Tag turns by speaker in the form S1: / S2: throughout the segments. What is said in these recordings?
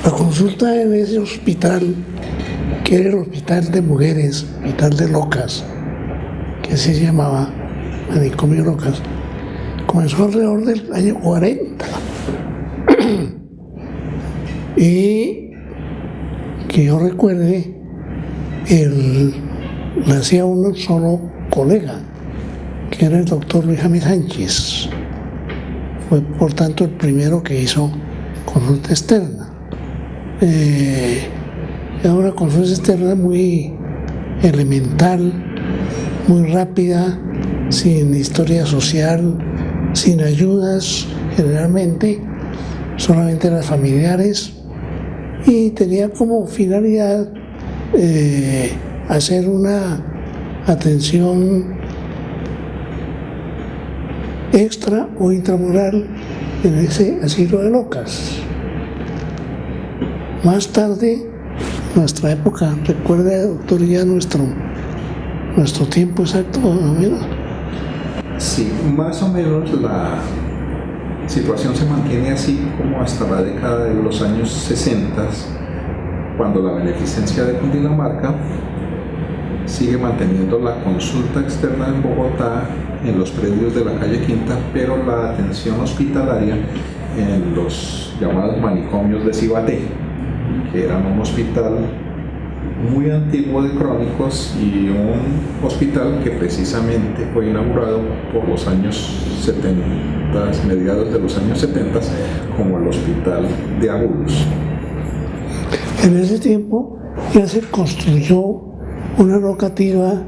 S1: La consulta en ese hospital, que era el hospital de mujeres, hospital de locas, que se llamaba Manicomio Locas, comenzó alrededor del año 40. Y que yo recuerde, le hacía un solo colega, que era el doctor Luis Jaime Sánchez. Fue, por tanto, el primero que hizo consulta externa. Era una consulta externa muy elemental, muy rápida, sin historia social, sin ayudas generalmente, solamente las familiares, y tenía como finalidad hacer una atención extra o intramural en ese asilo de locas. Más tarde, nuestra época, recuerda, doctor, ya nuestro tiempo exacto, ¿no?
S2: Sí, más o menos la situación se mantiene así como hasta la década de los años 60, cuando la beneficencia de Cundinamarca sigue manteniendo la consulta externa en Bogotá, en los predios de la calle Quinta, pero la atención hospitalaria en los llamados manicomios de Cibaté, que eran un hospital muy antiguo de crónicos y un hospital que precisamente fue inaugurado por los años 70, mediados de los años 70, como el Hospital de Agudos.
S1: En ese tiempo ya se construyó una locativa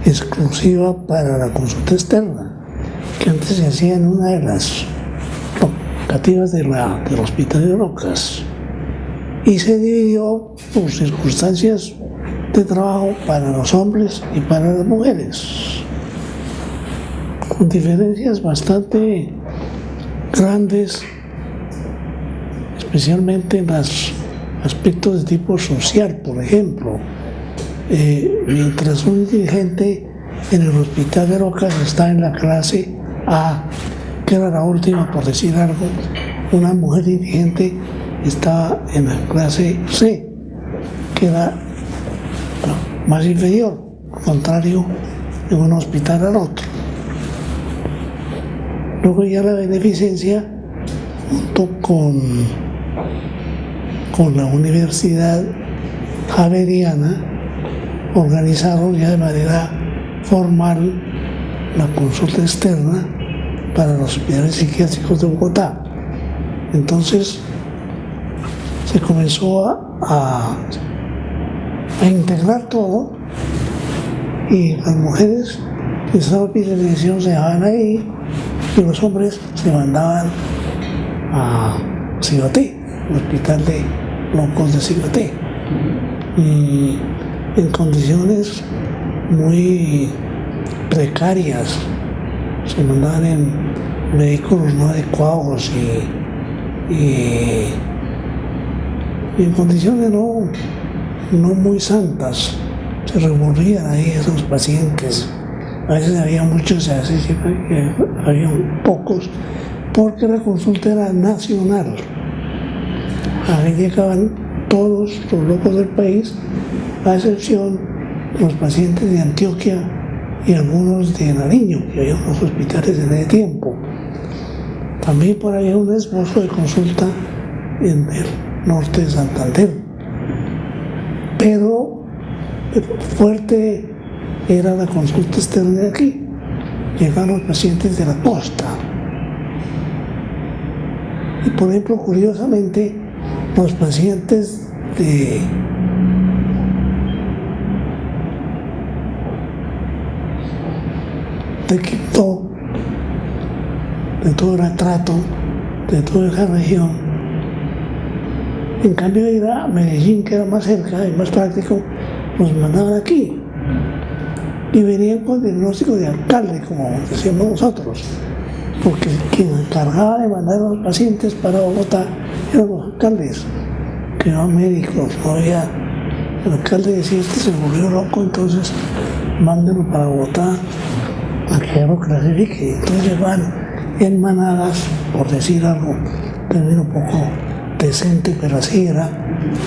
S1: exclusiva para la consulta externa, que antes se hacía en una de las locativas del Hospital de Locas, y se dividió por circunstancias de trabajo para los hombres y para las mujeres, con diferencias bastante grandes, especialmente en los aspectos de tipo social. Por ejemplo, mientras un dirigente en el Hospital de Locas está en la clase A, que era la última por decir algo, una mujer dirigente estaba en la clase C, que era más inferior, contrario de un hospital al otro. Luego ya la beneficencia, junto con la Universidad Javeriana, organizaron ya de manera formal la consulta externa para los hospitales psiquiátricos de Bogotá. Entonces se comenzó a integrar todo, y las mujeres que estaban en televisión se dejaban ahí y los hombres se mandaban a Cibaté, el hospital de locos de Cibaté, y en condiciones muy precarias. Se mandaban en vehículos no adecuados y en condiciones no muy santas. Se revolvían ahí esos pacientes. A veces había muchos, a veces había pocos, porque la consulta era nacional. Ahí llegaban todos los locos del país, a excepción de los pacientes de Antioquia y algunos de Nariño, que había unos hospitales en ese tiempo. También por ahí un esbozo de consulta en el norte de Santander. Pero fuerte era la consulta externa de aquí. Llegaban los pacientes de la costa. Y por ejemplo, curiosamente, los pacientes de Quito, de todo el Atrato, de toda esa región, en cambio de ir a Medellín, que era más cerca y más práctico, los mandaban aquí. Y venían con diagnóstico de alcalde, como decíamos nosotros, porque quien encargaba de mandar a los pacientes para Bogotá eran los alcaldes, que no médicos, no había. El alcalde decía: este se volvió loco, entonces mándenlo para Bogotá a que lo clasifique. Entonces van en manadas, por decir algo, término un poco decente, pero así era.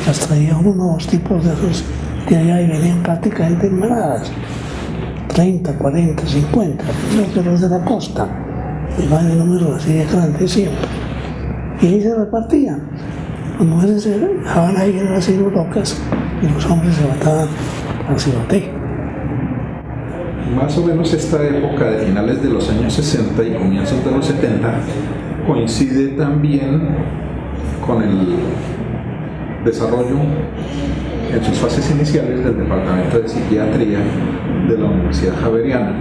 S1: Las traía unos tipos de esos de allá y venían prácticamente en manadas, 30, 40, 50, de los de la costa, y van en números así de grandes siempre. Y ahí se repartían. Las mujeres se dejaban ahí en las locas y los hombres se mataban al siroteo.
S2: Más o menos esta época de finales de los años 60 y comienzos de los 70 coincide también con el desarrollo en sus fases iniciales del Departamento de Psiquiatría de la Universidad Javeriana.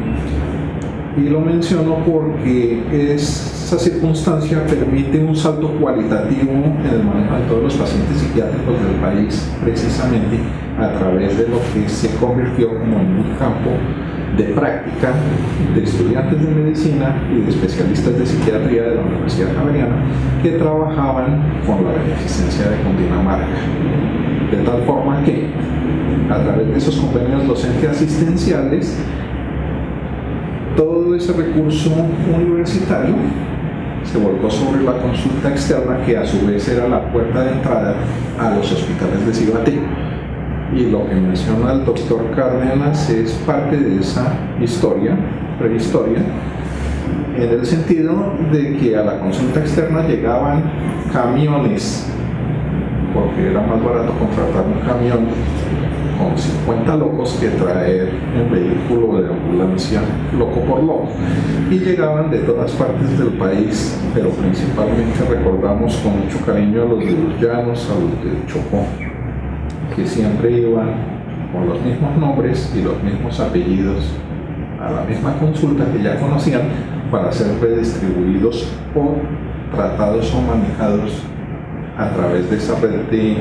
S2: Y lo menciono porque esa circunstancia permite un salto cualitativo en el manejo de todos los pacientes psiquiátricos del país, precisamente a través de lo que se convirtió como en un campo de práctica de estudiantes de medicina y de especialistas de psiquiatría de la Universidad Javeriana que trabajaban con la beneficencia de Cundinamarca. De tal forma que, a través de esos convenios docentes asistenciales, todo ese recurso universitario se volcó sobre la consulta externa, que a su vez era la puerta de entrada a los hospitales de Cibaté. Y lo que menciona el doctor Cárdenas es parte de esa prehistoria, en el sentido de que a la consulta externa llegaban camiones, porque era más barato contratar un camión con 50 locos que traer un vehículo de ambulancia loco por loco. Y llegaban de todas partes del país, pero principalmente recordamos con mucho cariño a los de los Llanos, a los de Chocó, que siempre iban con los mismos nombres y los mismos apellidos a la misma consulta que ya conocían, para ser redistribuidos o tratados o manejados a través de esa red de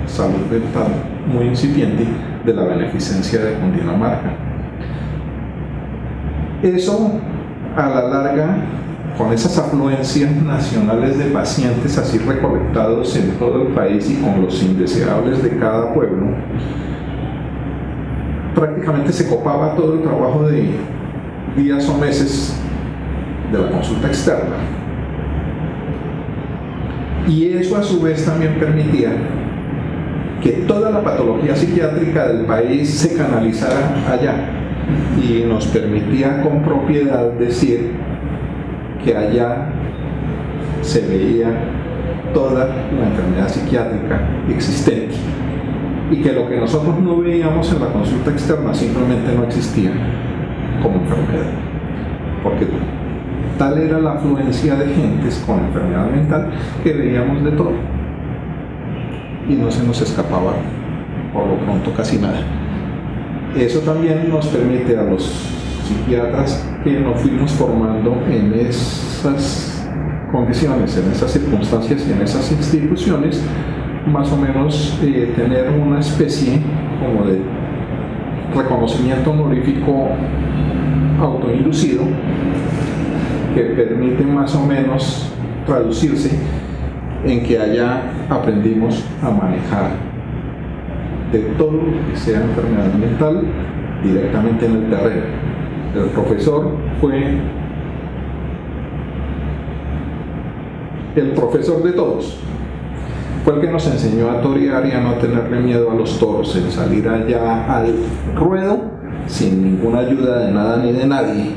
S2: salud mental muy incipiente de la beneficencia de Cundinamarca. Eso, a la larga, con esas afluencias nacionales de pacientes así recolectados en todo el país y con los indeseables de cada pueblo, prácticamente se copaba todo el trabajo de días o meses de la consulta externa. Y eso a su vez también permitía que toda la patología psiquiátrica del país se canalizara allá, y nos permitía con propiedad decir que allá se veía toda la enfermedad psiquiátrica existente, y que lo que nosotros no veíamos en la consulta externa simplemente no existía como enfermedad, porque tal era la afluencia de gentes con enfermedad mental que veíamos de todo y no se nos escapaba por lo pronto casi nada. Eso también nos permite a los psiquiatras que nos fuimos formando en esas condiciones, en esas circunstancias y en esas instituciones, más o menos tener una especie como de reconocimiento honorífico autoinducido, que permite más o menos traducirse en que allá aprendimos a manejar de todo lo que sea enfermedad mental directamente en el terreno. El profesor fue el profesor de todos, fue el que nos enseñó a torear y a no tenerle miedo a los toros, en salir allá al ruedo sin ninguna ayuda de nada ni de nadie.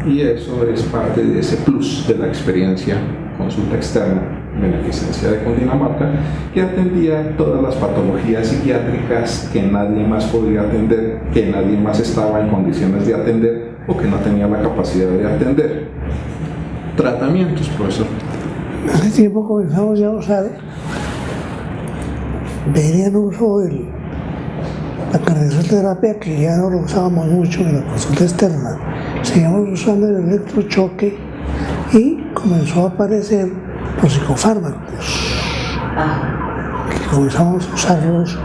S2: Y eso es parte de ese plus de la experiencia consulta externa, beneficencia de Cundinamarca, que atendía todas las patologías psiquiátricas que nadie más podía atender, que nadie más estaba en condiciones de atender o que no tenía la capacidad de atender. Tratamientos, profesor.
S1: Hace tiempo comenzamos ya a usar, venía en uso la cardioterapeia, que ya no lo usábamos mucho en la consulta externa. Seguimos usando el electrochoque y comenzó a aparecer los psicofármacos, que comenzamos a usarlos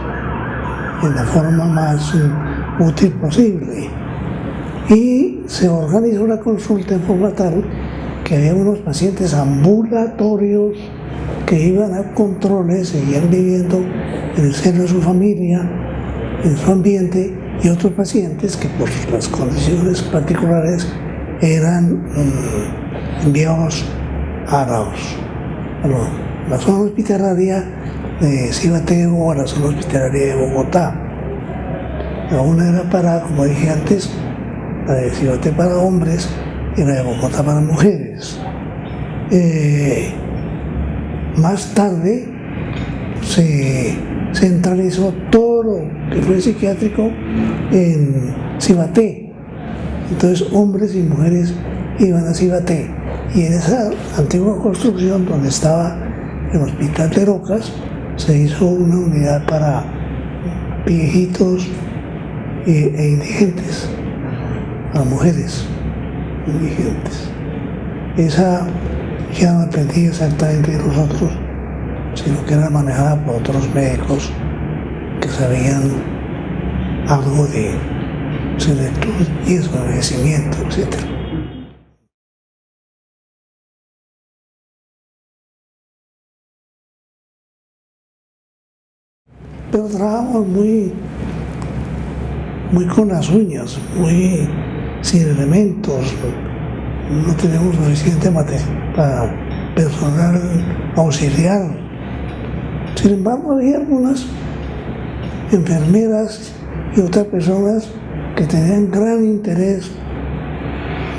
S1: en la forma más útil posible. Y se organizó una consulta en forma tal que había unos pacientes ambulatorios que iban a controles, seguían viviendo en el seno de su familia, en su ambiente, y otros pacientes que por las condiciones particulares eran enviados a los la zona hospitalaria de Cibateo o la zona hospitalaria de Bogotá. La una era para, como dije antes, la de Cibateo para hombres y la de Bogotá para mujeres. Más tarde se centralizó todo lo que fue psiquiátrico en Cibaté. Entonces hombres y mujeres iban a Cibaté. Y en esa antigua construcción donde estaba el hospital de Rocas se hizo una unidad para viejitos e indigentes, a mujeres indigentes. Esa ya no dependía exactamente de nosotros, sino que era manejada por otros médicos que sabían algo de senectud y envejecimiento, etc. Pero trabajamos muy con las uñas, muy sin elementos. No tenemos suficiente para personal auxiliar. Sin embargo, había algunas enfermeras y otras personas que tenían gran interés,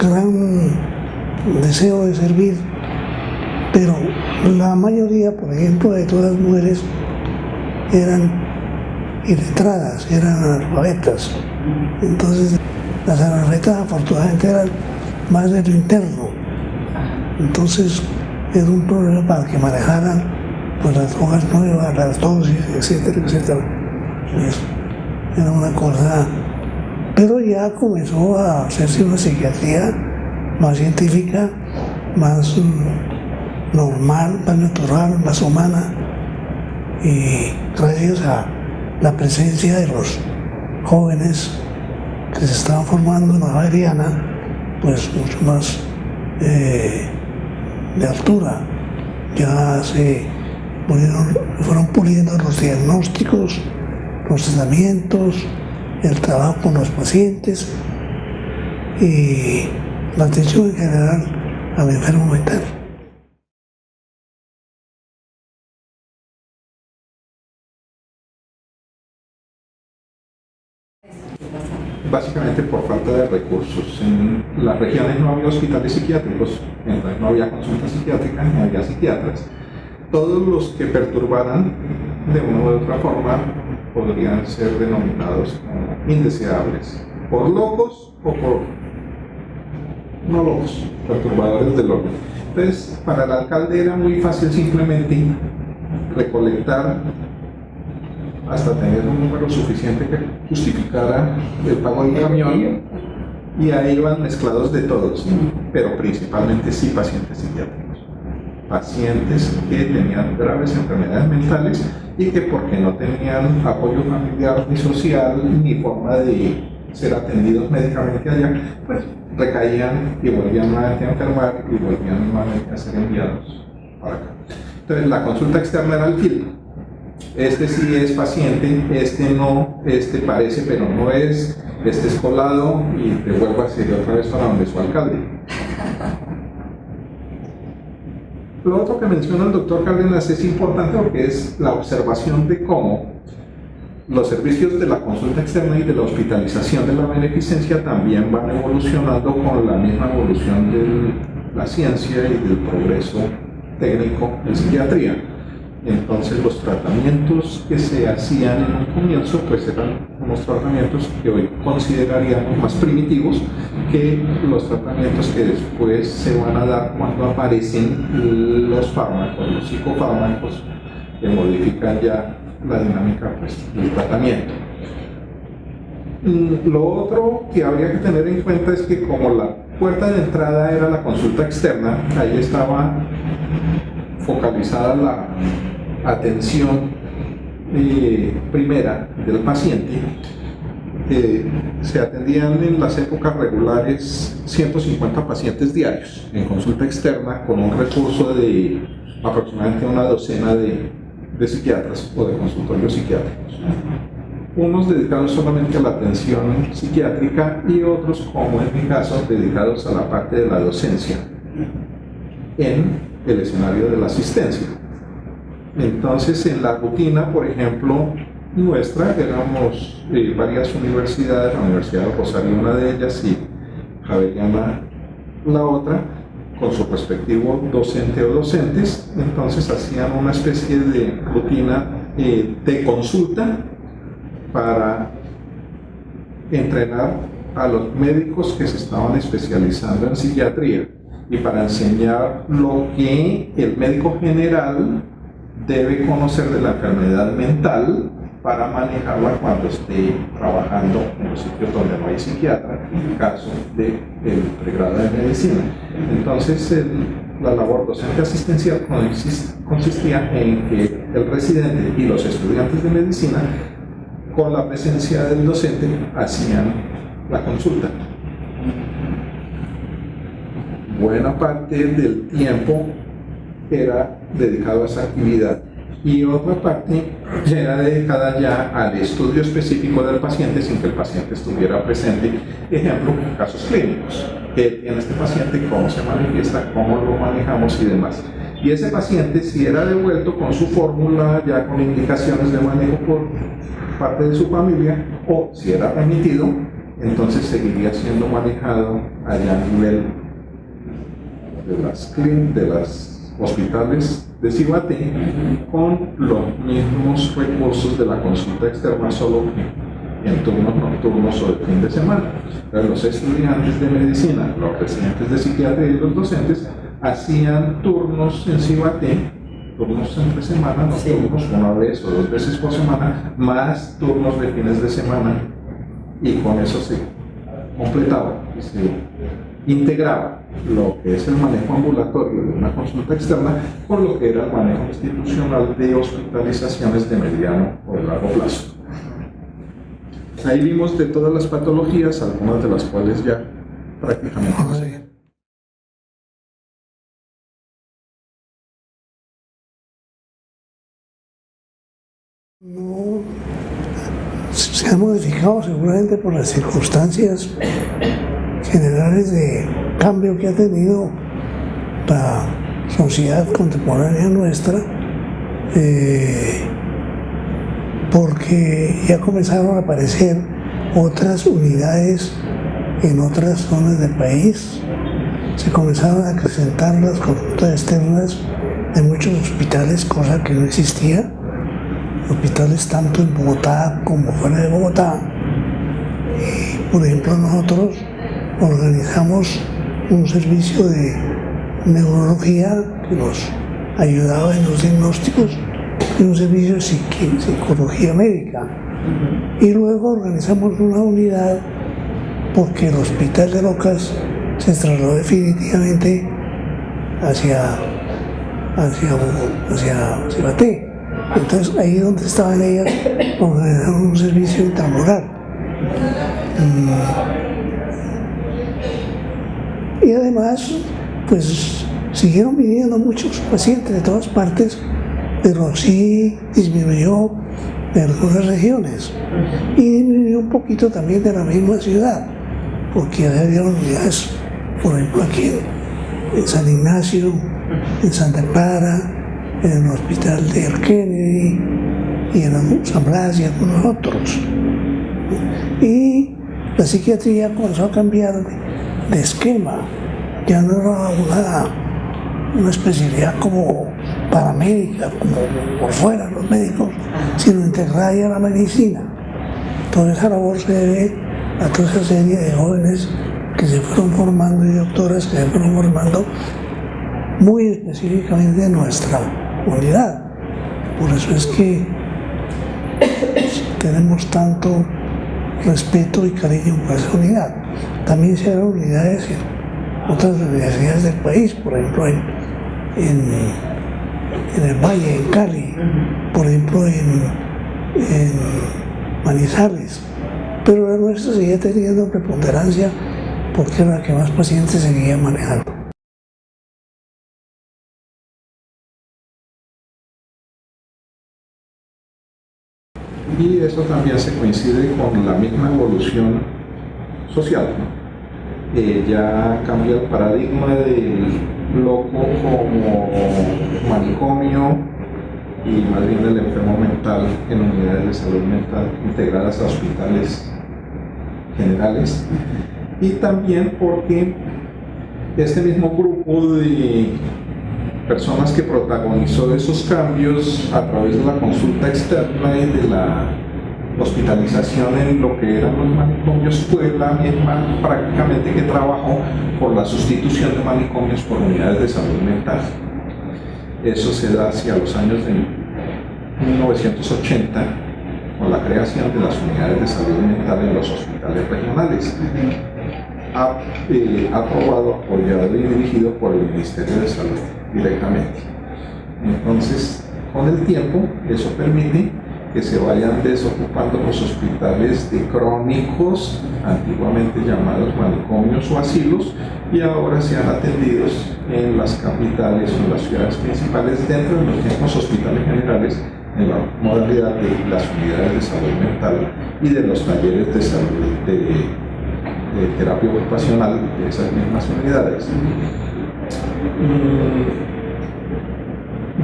S1: gran deseo de servir, pero la mayoría, por ejemplo, de todas las mujeres eran iletradas, eran analfabetas. Entonces, las analfabetas afortunadamente eran más de lo interno. Entonces, era un problema para que manejaran pues, las drogas nuevas, las dosis, etcétera, etcétera. Pues, era una cosa. Pero ya comenzó a hacerse una psiquiatría más científica, más normal, más natural, más humana. Y gracias a la presencia de los jóvenes que se estaban formando en la Javeriana, pues mucho más de altura. Ya se fueron puliendo los diagnósticos, los tratamientos, el trabajo con los pacientes y la atención en general al enfermo mental.
S2: Básicamente por falta de recursos. En las regiones no había hospitales psiquiátricos, entonces no había consulta psiquiátrica, ni había psiquiatras. Todos los que perturbaran de una u otra forma podrían ser denominados como indeseables, por locos o por no locos, perturbadores del orden. Entonces, para el alcalde era muy fácil simplemente recolectar hasta tener un número suficiente que justificara el pago del camión, y ahí iban mezclados de todos, pero principalmente sí pacientes psiquiátricos, pacientes que tenían graves enfermedades mentales y que porque no tenían apoyo familiar ni social ni forma de ser atendidos médicamente allá, pues recaían y volvían nuevamente a enfermar y volvían nuevamente a ser enviados para acá. Entonces la consulta externa era el filtro. Este sí es paciente, este no, este parece pero no es, este es colado y devuelva otra vez para donde su alcalde. Lo otro que menciona el doctor Cárdenas es importante porque es la observación de cómo los servicios de la consulta externa y de la hospitalización de la beneficencia también van evolucionando con la misma evolución de la ciencia y del progreso técnico en psiquiatría. Entonces los tratamientos que se hacían en un comienzo pues eran unos tratamientos que hoy consideraríamos más primitivos que los tratamientos que después se van a dar cuando aparecen los fármacos, los psicofármacos que modifican ya la dinámica pues, del tratamiento. Lo otro que habría que tener en cuenta es que como la puerta de entrada era la consulta externa, ahí estaba focalizada la atención primera del paciente. Se atendían en las épocas regulares 150 pacientes diarios en consulta externa con un recurso de aproximadamente una docena de psiquiatras o de consultorios psiquiátricos. Unos dedicados solamente a la atención psiquiátrica y otros, como en mi caso, dedicados a la parte de la docencia en el escenario de la asistencia. Entonces, en la rutina, por ejemplo, nuestra, éramos varias universidades, la Universidad de Rosario una de ellas y Javeriana la otra, con su respectivo docente o docentes. Entonces hacían una especie de rutina de consulta para entrenar a los médicos que se estaban especializando en psiquiatría y para enseñar lo que el médico general debe conocer de la enfermedad mental para manejarla cuando esté trabajando en los sitios donde no hay psiquiatra, en el caso del pregrado de medicina. Entonces, la labor docente asistencial consistía en que el residente y los estudiantes de medicina, con la presencia del docente, hacían la consulta. Buena parte del tiempo era dedicado a esa actividad y otra parte era dedicada ya al estudio específico del paciente sin que el paciente estuviera presente. Ejemplo, casos clínicos. ¿Qué tiene este paciente? ¿Cómo se manifiesta? ¿Cómo lo manejamos? Y demás. Y ese paciente, si era devuelto con su fórmula, ya con indicaciones de manejo por parte de su familia, o si era remitido, entonces seguiría siendo manejado allá a nivel de las hospitales de Ciguaté con los mismos recursos de la consulta externa, solo que en turnos nocturnos o de fin de semana. Los estudiantes de medicina, los residentes de psiquiatría y los docentes hacían turnos en Ciguaté, turnos entre semana, nocturnos una vez o 2 veces por semana, más turnos de fines de semana, y con eso se completaba y se integraba lo que es el manejo ambulatorio de una consulta externa con lo que era el manejo institucional de hospitalizaciones de mediano o de largo plazo. Ahí vimos de todas las patologías, algunas de las cuales ya prácticamente no sé.
S1: No se ha modificado seguramente por las circunstancias generales de cambio que ha tenido la sociedad contemporánea nuestra, porque ya comenzaron a aparecer otras unidades en otras zonas del país, se comenzaron a acrecentar las consultas externas de muchos hospitales, cosa que no existía, hospitales tanto en Bogotá como fuera de Bogotá. Y, por ejemplo, nosotros organizamos un servicio de neurología que nos ayudaba en los diagnósticos y un servicio de psicología médica. Y luego organizamos una unidad porque el hospital de Locas se trasladó definitivamente hacia Ciguaté. Entonces ahí donde estaban ellas organizaron un servicio intramural. Y además, pues siguieron viniendo muchos pacientes de todas partes, pero sí disminuyó de algunas regiones y disminuyó un poquito también de la misma ciudad, porque había unidades, por ejemplo, aquí en San Ignacio, en Santa Clara, en el hospital de Kennedy y en San Blas y algunos otros. Y la psiquiatría comenzó a cambiar de esquema, ya no era una especialidad como paramédica, como por fuera los médicos, sino integrada ya a la medicina. Toda esa labor se debe a toda esa serie de jóvenes que se fueron formando y doctoras que se fueron formando muy específicamente en nuestra unidad. Por eso es que tenemos tanto respeto y cariño por esa unidad. También se dan unidades en otras universidades del país, por ejemplo en el Valle, en Cali, por ejemplo en Manizales, pero la nuestra seguía teniendo preponderancia porque era la que más pacientes seguía manejando.
S2: Y eso también se coincide con la misma evolución social, ¿no? ya cambia el paradigma del loco como manicomio y más bien el enfermo mental en unidades de salud mental integradas a hospitales generales, y también porque este mismo grupo de personas que protagonizó esos cambios a través de la consulta externa y de la hospitalización en lo que eran los manicomios fue la misma prácticamente que trabajó por la sustitución de manicomios por unidades de salud mental. Eso se da hacia los años de 1980 con la creación de las unidades de salud mental en los hospitales regionales, aprobado, apoyado y dirigido por el Ministerio de Salud directamente. Entonces, con el tiempo, eso permite que se vayan desocupando los hospitales de crónicos, antiguamente llamados manicomios o asilos, y ahora sean atendidos en las capitales o en las ciudades principales dentro de los mismos hospitales generales en la modalidad de las unidades de salud mental y de los talleres de salud de terapia ocupacional de esas mismas unidades.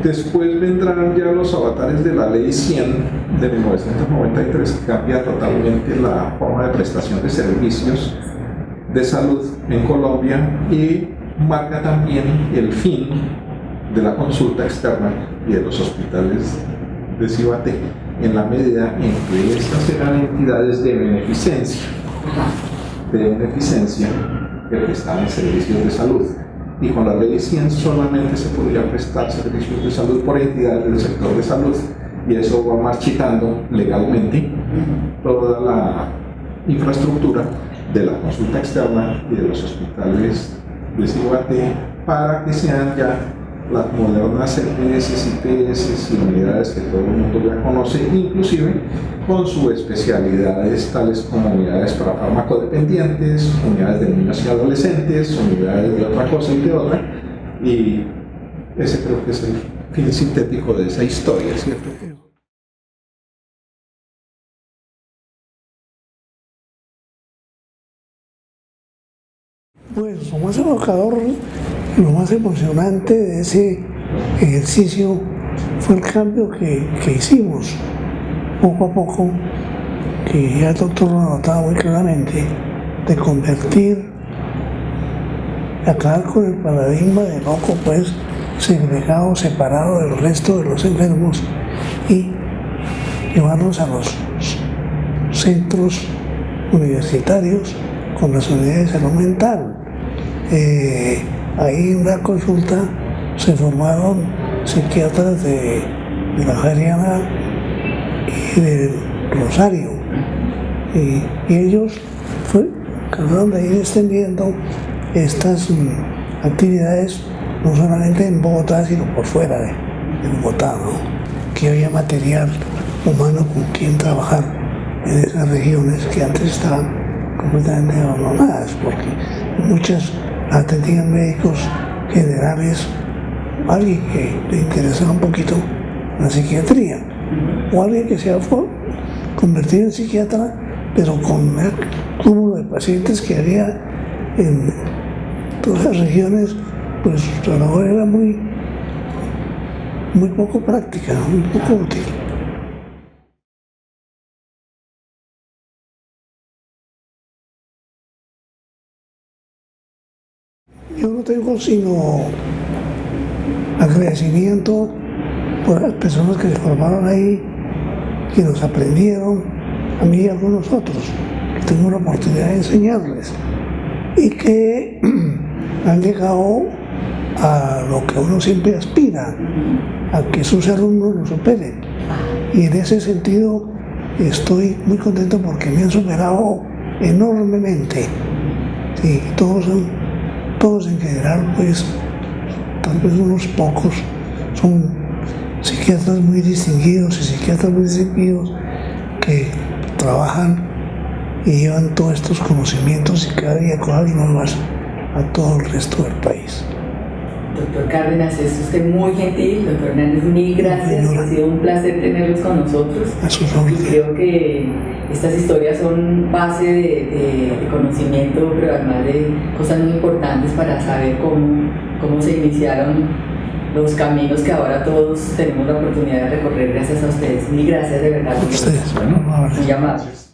S2: Después vendrán ya los avatares de la Ley 100 de 1993, que cambia totalmente la forma de prestación de servicios de salud en Colombia y marca también el fin de la consulta externa y de los hospitales de Cibaté, en la medida en que estas eran entidades de beneficencia que prestaban servicios de salud. Y con la Ley 100 solamente se podía prestar servicios de salud por entidades del sector de salud, y eso va marchitando legalmente toda la infraestructura de la consulta externa y de los hospitales de Cibaté para que sean ya las modernas EPS, IPS y unidades que todo el mundo ya conoce, inclusive con sus especialidades tales como unidades para farmacodependientes, unidades de niños y adolescentes, unidades de otra cosa y de otra, y ese creo que es el fin sintético de esa historia, ¿cierto?
S1: Pues lo más evocador, lo más emocionante de ese ejercicio fue el cambio que hicimos poco a poco, que ya el doctor lo notaba muy claramente, de convertir, acabar con el paradigma de loco, pues segregado, separado del resto de los enfermos, y llevarlos a los centros universitarios con las unidades de salud mental. Ahí en la consulta se formaron psiquiatras de la Javeriana y del Rosario, y ellos trataron de ir extendiendo estas actividades no solamente en Bogotá, sino por fuera de Bogotá, ¿no? Que había material humano con quien trabajar en esas regiones que antes estaban completamente abandonadas, porque muchas atendían médicos generales, alguien que le interesaba un poquito la psiquiatría, o alguien que se ha convertido en psiquiatra, pero con el cúmulo de pacientes que había en todas las regiones, pues la labor era muy poco práctica, muy poco útil. Yo no tengo sino agradecimiento por las personas que se formaron ahí, que nos aprendieron, a mí y a algunos otros, que tengo la oportunidad de enseñarles, y que han llegado a lo que uno siempre aspira, a que sus alumnos lo superen. Y en ese sentido estoy muy contento porque me han superado enormemente. Sí, todos en general, pues tal vez unos pocos son psiquiatras muy distinguidos y psiquiatras muy distinguidos que trabajan y llevan todos estos conocimientos y cada día cosas nuevas a todo el resto del país.
S3: Doctor Cárdenas, es usted muy gentil. Doctor Hernández, mil gracias. Ha sido un placer tenerlos con nosotros.
S1: A sus órdenes.
S3: Y creo que estas historias son base de conocimiento, pero además de cosas muy importantes para saber cómo se iniciaron los caminos que ahora todos tenemos la oportunidad de recorrer gracias a ustedes. Mil gracias de verdad.
S1: Ustedes,
S2: Bueno,
S3: Muy amables.